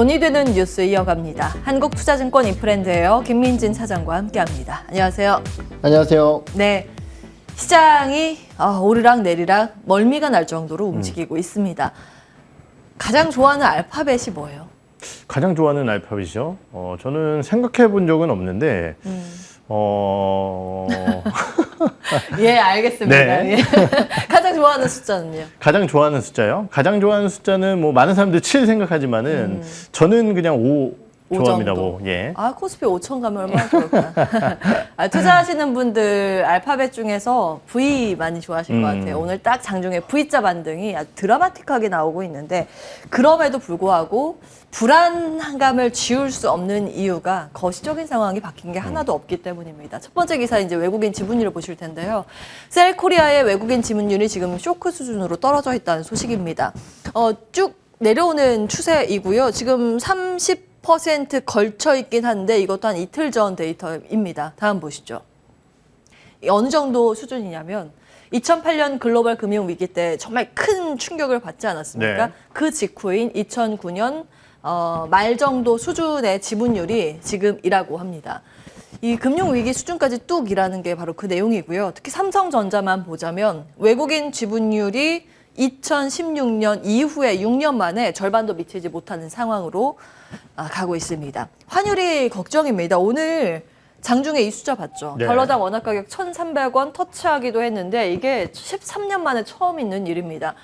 돈이 되는 뉴스 이어갑니다. 한국투자증권 인프랜드예요. 김민진 차장과 함께합니다. 안녕하세요. 안녕하세요. 네, 시장이 오르락 내리락 멀미가 날 정도로 움직이고 있습니다. 가장 좋아하는 알파벳이 뭐예요? 가장 좋아하는 알파벳이요? 저는 생각해 본 적은 없는데, 예, 알겠습니다. 네. 예. 가장 좋아하는 숫자는요? 가장 좋아하는 숫자요? 가장 좋아하는 숫자는 뭐 많은 사람들이 7 생각하지만은 저는 그냥 5 좋아합니다. 정도. 5. 예. 코스피 5천 가면 얼마나 좋을까. 투자하시는 분들 알파벳 중에서 V 많이 좋아하실 것 같아요. 오늘 딱 장중에 V자 반등이 아주 드라마틱하게 나오고 있는데, 그럼에도 불구하고 불안감을 지울 수 없는 이유가 거시적인 상황이 바뀐 게 하나도 없기 때문입니다. 첫 번째 기사 이제 외국인 지분율을 보실 텐데요. 셀코리아의 외국인 지분율이 지금 쇼크 수준으로 떨어져 있다는 소식입니다. 쭉 내려오는 추세이고요. 지금 30% 걸쳐 있긴 한데 이것도 한 이틀 전 데이터입니다. 다음 보시죠. 어느 정도 수준이냐면 2008년 글로벌 금융위기 때 정말 큰 충격을 받지 않았습니까? 네. 그 직후인 2009년 말 정도 수준의 지분율이 지금이라고 합니다. 이 금융위기 수준까지 뚝이라는 게 바로 그 내용이고요. 특히 삼성전자만 보자면 외국인 지분율이 2016년 이후에 6년 만에 절반도 미치지 못하는 상황으로 가고 있습니다. 환율이 걱정입니다. 오늘 장중에 이 숫자 봤죠? 네. 달러당 원화 가격 1,300원 터치하기도 했는데 이게 13년 만에 처음 있는 일입니다.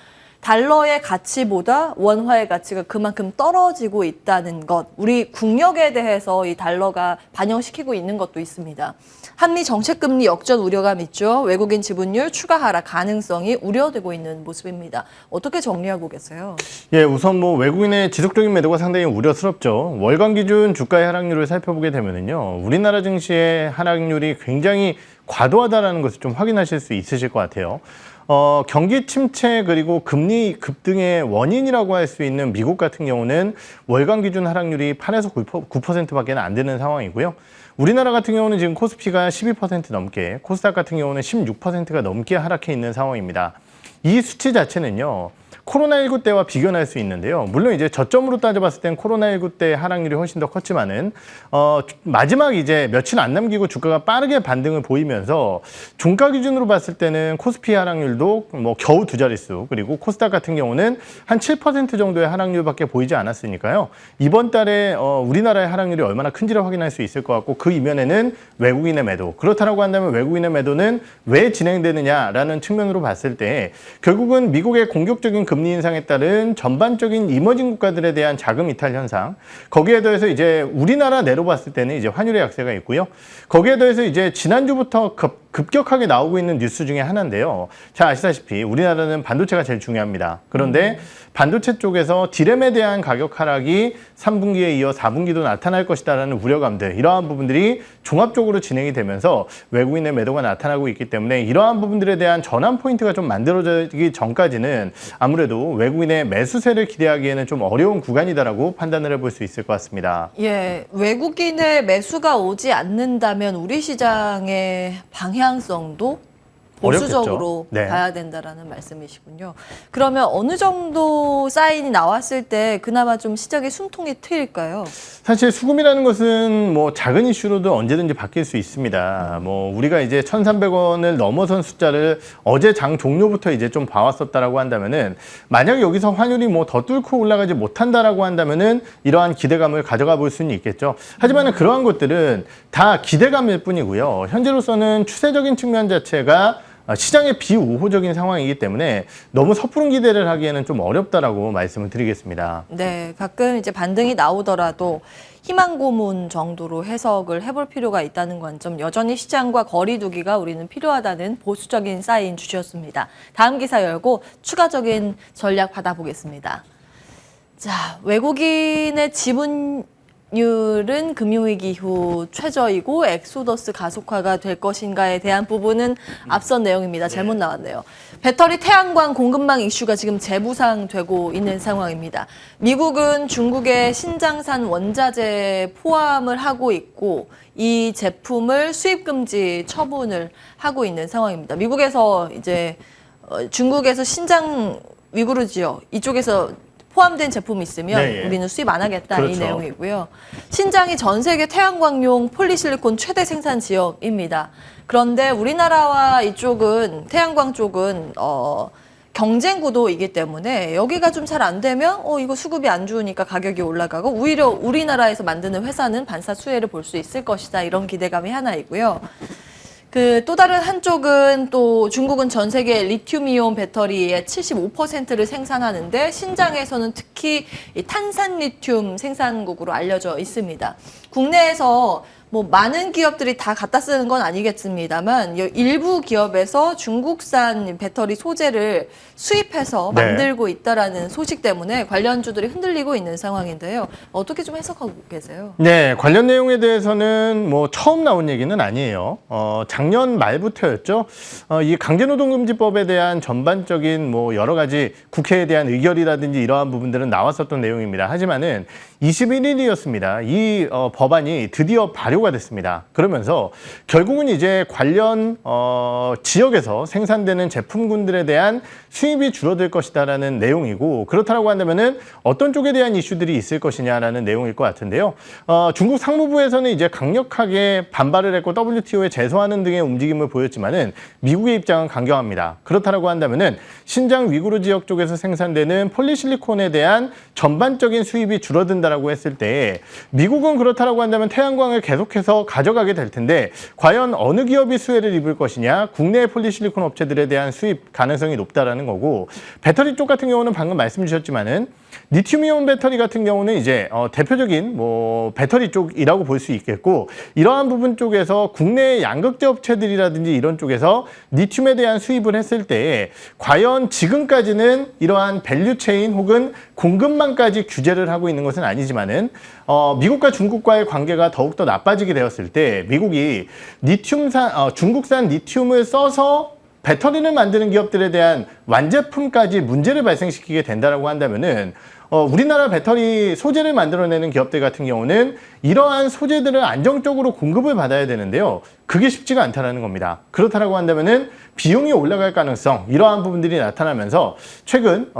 달러의 가치보다 원화의 가치가 그만큼 떨어지고 있다는 것, 우리 국력에 대해서 이 달러가 반영시키고 있는 것도 있습니다. 한미 정책금리 역전 우려감 있죠. 외국인 지분율 추가 하락 가능성이 우려되고 있는 모습입니다. 어떻게 정리하고 계세요? 예, 우선 뭐 외국인의 지속적인 매도가 상당히 우려스럽죠. 월간 기준 주가의 하락률을 살펴보게 되면은요, 우리나라 증시의 하락률이 굉장히 과도하다라는 것을 좀 확인하실 수 있으실 것 같아요. 경기 침체 그리고 금리 급등의 원인이라고 할 수 있는 미국 같은 경우는 월간 기준 하락률이 8에서 9%밖에 안 되는 상황이고요. 우리나라 같은 경우는 지금 코스피가 12% 넘게, 코스닥 같은 경우는 16%가 넘게 하락해 있는 상황입니다. 이 수치 자체는요, 코로나19 때와 비교할 수 있는데요. 물론 이제 저점으로 따져봤을 땐 코로나19 때 하락률이 훨씬 더 컸지만은 마지막 이제 며칠 안 남기고 주가가 빠르게 반등을 보이면서 종가 기준으로 봤을 때는 코스피 하락률도 뭐 겨우 2자릿수, 그리고 코스닥 같은 경우는 한 7% 정도의 하락률밖에 보이지 않았으니까요. 이번 달에 우리나라의 하락률이 얼마나 큰지를 확인할 수 있을 것 같고, 그 이면에는 외국인의 매도. 그렇다라고 한다면 외국인의 매도는 왜 진행되느냐라는 측면으로 봤을 때 결국은 미국의 공격적인 금리 인상에 따른 전반적인 이머징 국가들에 대한 자금 이탈 현상, 거기에 더해서 이제 우리나라 내로 봤을 때는 이제 환율의 약세가 있고요. 거기에 더해서 이제 지난주부터 급격하게 나오고 있는 뉴스 중에 하나인데요. 잘 아시다시피 우리나라는 반도체가 제일 중요합니다. 그런데 반도체 쪽에서 디램에 대한 가격 하락이 3분기에 이어 4분기도 나타날 것이다라는 우려감들, 이러한 부분들이 종합적으로 진행이 되면서 외국인의 매도가 나타나고 있기 때문에 이러한 부분들에 대한 전환 포인트가 좀 만들어지기 전까지는 아무래도 외국인의 매수세를 기대하기에는 좀 어려운 구간이다라고 판단을 해볼 수 있을 것 같습니다. 예, 외국인의 매수가 오지 않는다면 우리 시장의 방향성도 보수적으로 네. 봐야 된다라는 말씀이시군요. 그러면 어느 정도 사인이 나왔을 때 그나마 좀 시장의 숨통이 트일까요? 사실 수급이라는 것은 뭐 작은 이슈로도 언제든지 바뀔 수 있습니다. 뭐 우리가 이제 1,300원을 넘어선 숫자를 어제 장 종료부터 이제 좀 봐왔었다라고 한다면은, 만약 여기서 환율이 뭐 더 뚫고 올라가지 못한다라고 한다면은 이러한 기대감을 가져가 볼 수는 있겠죠. 하지만은 그러한 것들은 다 기대감일 뿐이고요. 현재로서는 추세적인 측면 자체가 시장의 비우호적인 상황이기 때문에 너무 섣부른 기대를 하기에는 좀 어렵다라고 말씀을 드리겠습니다. 네, 가끔 이제 반등이 나오더라도 희망 고문 정도로 해석을 해볼 필요가 있다는 관점, 여전히 시장과 거리 두기가 우리는 필요하다는 보수적인 사인 주셨습니다. 다음 기사 열고 추가적인 전략 받아보겠습니다. 자, 외국인의 지분율은 금융위기 이후 최저이고 엑소더스 가속화가 될 것인가에 대한 부분은 앞선 내용입니다. 잘못 나왔네요. 배터리 태양광 공급망 이슈가 지금 재부상되고 있는 상황입니다. 미국은 중국의 신장산 원자재 포함을 하고 있고 이 제품을 수입 금지 처분을 하고 있는 상황입니다. 미국에서 이제 중국에서 신장 위구르 지역 이쪽에서 포함된 제품이 있으면 네, 예. 우리는 수입 안 하겠다 그렇죠. 이 내용이고요. 신장이 전 세계 태양광용 폴리실리콘 최대 생산 지역입니다. 그런데 우리나라와 이쪽은 태양광 쪽은 경쟁 구도이기 때문에 여기가 좀 잘 안 되면 이거 수급이 안 좋으니까 가격이 올라가고 오히려 우리나라에서 만드는 회사는 반사 수혜를 볼 수 있을 것이다 이런 기대감이 하나 있고요. 그 또 다른 한쪽은 또 중국은 전 세계 리튬이온 배터리의 75%를 생산하는데 신장에서는 특히 이 탄산 리튬 생산국으로 알려져 있습니다. 국내에서 뭐 많은 기업들이 다 갖다 쓰는 건 아니겠습니다만 일부 기업에서 중국산 배터리 소재를 수입해서 네. 만들고 있다라는 소식 때문에 관련주들이 흔들리고 있는 상황인데요. 어떻게 좀 해석하고 계세요? 네, 관련 내용에 대해서는 뭐 처음 나온 얘기는 아니에요. 작년 말부터였죠. 이 강제노동금지법에 대한 전반적인 뭐 여러 가지 국회에 대한 의결이라든지 이러한 부분들은 나왔었던 내용입니다. 하지만은 21일이었습니다. 이 법안이 드디어 발효가 됐습니다. 그러면서 결국은 이제 관련 지역에서 생산되는 제품군들에 대한 수입이 줄어들 것이다라는 내용이고 그렇다고 한다면은 어떤 쪽에 대한 이슈들이 있을 것이냐라는 내용일 것 같은데요. 중국 상무부에서는 이제 강력하게 반발을 했고 WTO에 제소하는 등의 움직임을 보였지만은 미국의 입장은 강경합니다. 그렇다고 한다면은 신장 위구르 지역 쪽에서 생산되는 폴리실리콘에 대한 전반적인 수입이 줄어든다라고 했을 때 미국은 그렇다고 한다면 태양광을 계속해서 가져가게 될 텐데 과연 어느 기업이 수혜를 입을 것이냐? 국내 폴리실리콘 업체들에 대한 수입 가능성이 높다라는 거고 배터리 쪽 같은 경우는 방금 말씀 주셨지만은 리튬이온 배터리 같은 경우는 이제 대표적인 뭐 배터리 쪽이라고 볼 수 있겠고 이러한 부분 쪽에서 국내 양극재 업체들이라든지 이런 쪽에서 리튬에 대한 수입을 했을 때 과연 지금까지는 이러한 밸류체인 혹은 공급망까지 규제를 하고 있는 것은 아니지만은 미국과 중국과의 관계가 더욱더 나빠지게 되었을 때 미국이 중국산 리튬을 써서 배터리를 만드는 기업들에 대한 완제품까지 문제를 발생시키게 된다라고 한다면은 우리나라 배터리 소재를 만들어내는 기업들 같은 경우는 이러한 소재들을 안정적으로 공급을 받아야 되는데요. 그게 쉽지가 않다는 겁니다. 그렇다고 한다면은 비용이 올라갈 가능성 이러한 부분들이 나타나면서 최근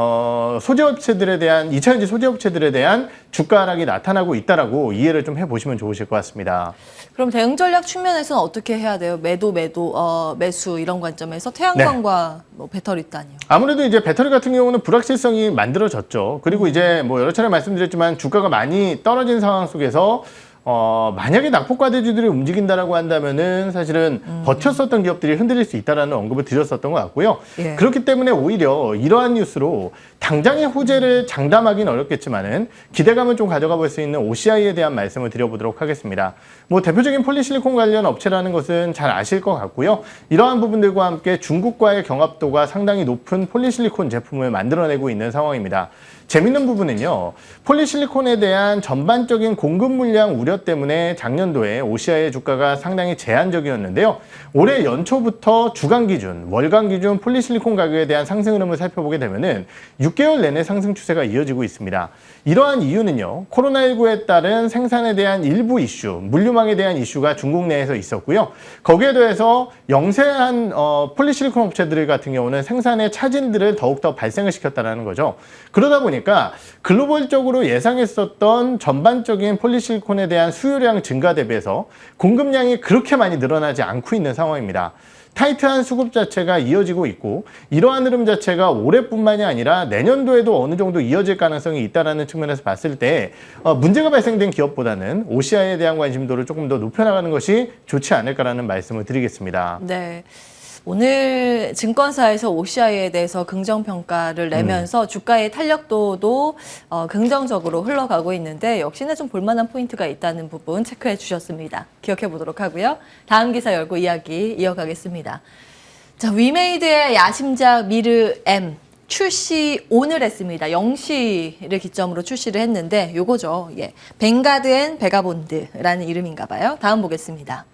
소재 업체들에 대한 2차전지 소재 업체들에 대한 주가 하락이 나타나고 있다라고 이해를 좀 해보시면 좋으실 것 같습니다. 그럼 대응 전략 측면에서는 어떻게 해야 돼요? 매수 이런 관점에서 태양광과 뭐 배터리 단위요. 아무래도 이제 배터리 같은 경우는 불확실성이 만들어졌죠. 그리고 이제 뭐 여러 차례 말씀드렸지만 주가가 많이 떨어진 상황 속에서 만약에 낙폭과대주들이 움직인다라고 한다면은 사실은 버텼었던 기업들이 흔들릴 수 있다라는 언급을 드렸었던 것 같고요. 예. 그렇기 때문에 오히려 이러한 뉴스로 당장의 호재를 장담하기는 어렵겠지만은 기대감을 좀 가져가 볼 수 있는 OCI에 대한 말씀을 드려보도록 하겠습니다. 뭐 대표적인 폴리실리콘 관련 업체라는 것은 잘 아실 것 같고요. 이러한 부분들과 함께 중국과의 경합도가 상당히 높은 폴리실리콘 제품을 만들어내고 있는 상황입니다. 재밌는 부분은요. 폴리실리콘에 대한 전반적인 공급 물량 우려 때문에 작년도에 OCI의 주가가 상당히 제한적이었는데요. 올해 연초부터 주간 기준, 월간 기준 폴리실리콘 가격에 대한 상승 흐름을 살펴보게 되면은 6개월 내내 상승 추세가 이어지고 있습니다. 이러한 이유는요. 코로나19에 따른 생산에 대한 일부 이슈, 물류망에 대한 이슈가 중국 내에서 있었고요. 거기에 더해서 영세한 폴리실리콘 업체들 같은 경우는 생산의 차질들을 더욱더 발생을 시켰다는 거죠. 그러다 보니까 글로벌적으로 예상했었던 전반적인 폴리실리콘에 대한 수요량 증가 대비해서 공급량이 그렇게 많이 늘어나지 않고 있는 상황입니다. 타이트한 수급 자체가 이어지고 있고 이러한 흐름 자체가 올해뿐만이 아니라 내년도에도 어느 정도 이어질 가능성이 있다는 측면에서 봤을 때 문제가 발생된 기업보다는 OCI에 대한 관심도를 조금 더 높여나가는 것이 좋지 않을까라는 말씀을 드리겠습니다. 네. 오늘 증권사에서 OCI에 대해서 긍정평가를 내면서 주가의 탄력도도 긍정적으로 흘러가고 있는데 역시나 좀 볼만한 포인트가 있다는 부분 체크해 주셨습니다. 기억해 보도록 하고요. 다음 기사 열고 이야기 이어가겠습니다. 자, 위메이드의 야심작 미르 M 출시 오늘 했습니다. 0시를 기점으로 출시를 했는데 요거죠. 예. 뱅가드 앤 베가본드라는 이름인가 봐요. 다음 보겠습니다.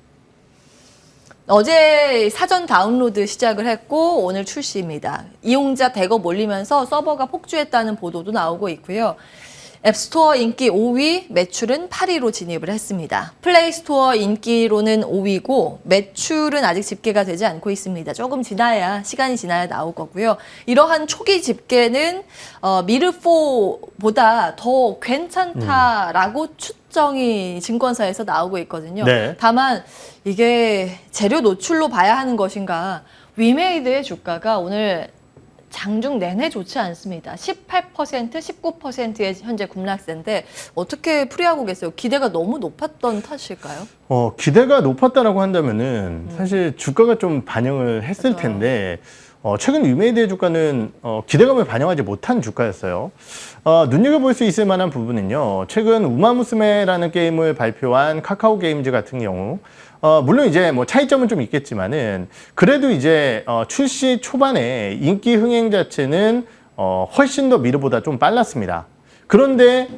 어제 사전 다운로드 시작을 했고 오늘 출시입니다. 이용자 대거 몰리면서 서버가 폭주했다는 보도도 나오고 있고요. 앱스토어 인기 5위, 매출은 8위로 진입을 했습니다. 플레이스토어 인기로는 5위고 매출은 아직 집계가 되지 않고 있습니다. 조금 시간이 지나야 나올 거고요. 이러한 초기 집계는 미르4보다 더 괜찮다라고 추정이 증권사에서 나오고 있거든요. 네. 다만 이게 재료 노출로 봐야 하는 것인가, 위메이드의 주가가 오늘 장중 내내 좋지 않습니다. 18%, 19%의 현재 급락세인데 어떻게 풀이하고 계세요? 기대가 너무 높았던 탓일까요? 기대가 높았다라고 한다면은 사실 주가가 좀 반영을 했을 맞아요. 텐데 최근 위메이드의 주가는 기대감을 반영하지 못한 주가였어요. 눈여겨볼 수 있을 만한 부분은요. 최근 우마무스메라는 게임을 발표한 카카오 게임즈 같은 경우 물론 이제 뭐 차이점은 좀 있겠지만은 그래도 이제 출시 초반에 인기 흥행 자체는 훨씬 더 미르보다 좀 빨랐습니다. 그런데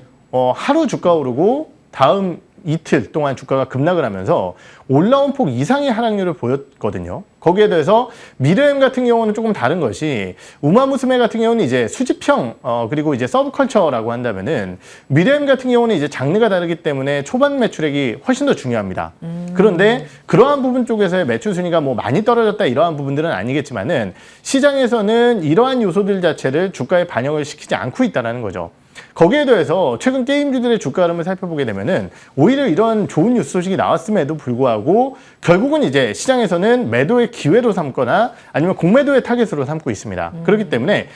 하루 주가 오르고 다음 이틀 동안 주가가 급락을 하면서 올라온 폭 이상의 하락률을 보였거든요. 거기에 대해서 미르엠 같은 경우는 조금 다른 것이 우마무스메 같은 경우는 이제 수집형 그리고 이제 서브컬처라고 한다면은 미르엠 같은 경우는 이제 장르가 다르기 때문에 초반 매출액이 훨씬 더 중요합니다. 그런데 그러한 부분 쪽에서의 매출 순위가 뭐 많이 떨어졌다 이러한 부분들은 아니겠지만은 시장에서는 이러한 요소들 자체를 주가에 반영을 시키지 않고 있다는 거죠. 거기에 더해서 최근 게임주들의 주가 흐름을 살펴보게 되면은 오히려 이런 좋은 뉴스 소식이 나왔음에도 불구하고 결국은 이제 시장에서는 매도의 기회로 삼거나 아니면 공매도의 타겟으로 삼고 있습니다. 그렇기 때문에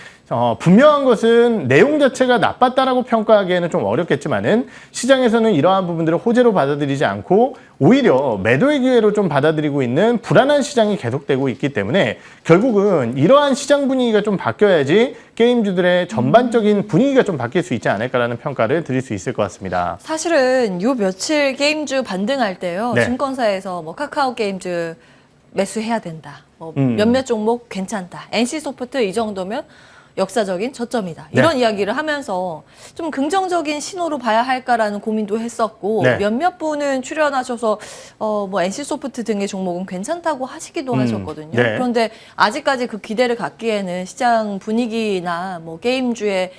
분명한 것은 내용 자체가 나빴다라고 평가하기에는 좀 어렵겠지만은 시장에서는 이러한 부분들을 호재로 받아들이지 않고 오히려 매도의 기회로 좀 받아들이고 있는 불안한 시장이 계속되고 있기 때문에 결국은 이러한 시장 분위기가 좀 바뀌어야지 게임주들의 전반적인 분위기가 좀 바뀔 수 있지 않을까라는 평가를 드릴 수 있을 것 같습니다. 사실은 요 며칠 게임주 반등할 때요. 네. 증권사에서 뭐 카카오 게임즈 매수해야 된다. 뭐 몇몇 종목 괜찮다. NC소프트 이 정도면 역사적인 저점이다. 이런 네. 이야기를 하면서 좀 긍정적인 신호로 봐야 할까라는 고민도 했었고 네. 몇몇 분은 출연하셔서 뭐 NC소프트 등의 종목은 괜찮다고 하시기도 하셨거든요. 네. 그런데 아직까지 그 기대를 갖기에는 시장 분위기나 뭐 게임주의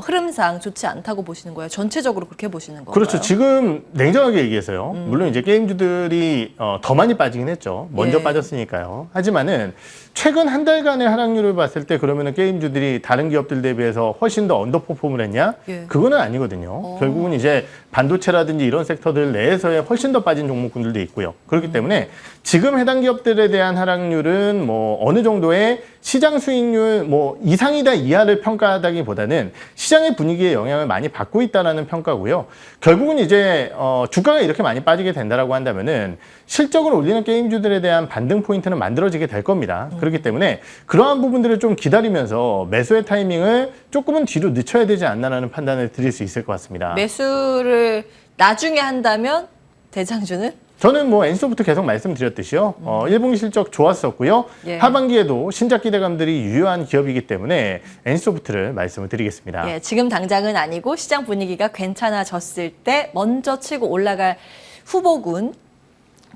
흐름상 좋지 않다고 보시는 거예요? 전체적으로 그렇게 보시는 건가요? 그렇죠. 지금 냉정하게 얘기해서요. 물론 이제 게임주들이 더 많이 빠지긴 했죠. 먼저 예. 빠졌으니까요. 하지만은 최근 한 달간의 하락률을 봤을 때 그러면은 게임주들이 다른 기업들 대비해서 훨씬 더 언더퍼폼을 했냐? 예. 그거는 아니거든요. 결국은 이제 반도체라든지 이런 섹터들 내에서의 훨씬 더 빠진 종목군들도 있고요. 그렇기 때문에 지금 해당 기업들에 대한 하락률은 뭐 어느 정도의 시장 수익률 뭐 이상이다 이하를 평가하다기보다는 시장의 분위기에 영향을 많이 받고 있다라는 평가고요. 결국은 이제 주가가 이렇게 많이 빠지게 된다라고 한다면은 실적을 올리는 게임주들에 대한 반등 포인트는 만들어지게 될 겁니다. 그렇기 때문에 그러한 부분들을 좀 기다리면서 매수의 타이밍을 조금은 뒤로 늦춰야 되지 않나라는 판단을 드릴 수 있을 것 같습니다. 매수를 나중에 한다면 대장주는? 저는 뭐 NC소프트 계속 말씀드렸듯이요. 1분기 실적 좋았었고요. 예. 하반기에도 신작 기대감들이 유효한 기업이기 때문에 NC소프트를 말씀을 드리겠습니다. 예, 지금 당장은 아니고 시장 분위기가 괜찮아졌을 때 먼저 치고 올라갈 후보군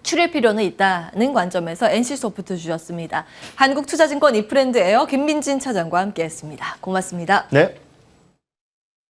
추릴 필요는 있다는 관점에서 NC소프트 주셨습니다. 한국투자증권 이프랜드 에어 김민진 차장과 함께했습니다. 고맙습니다. 네.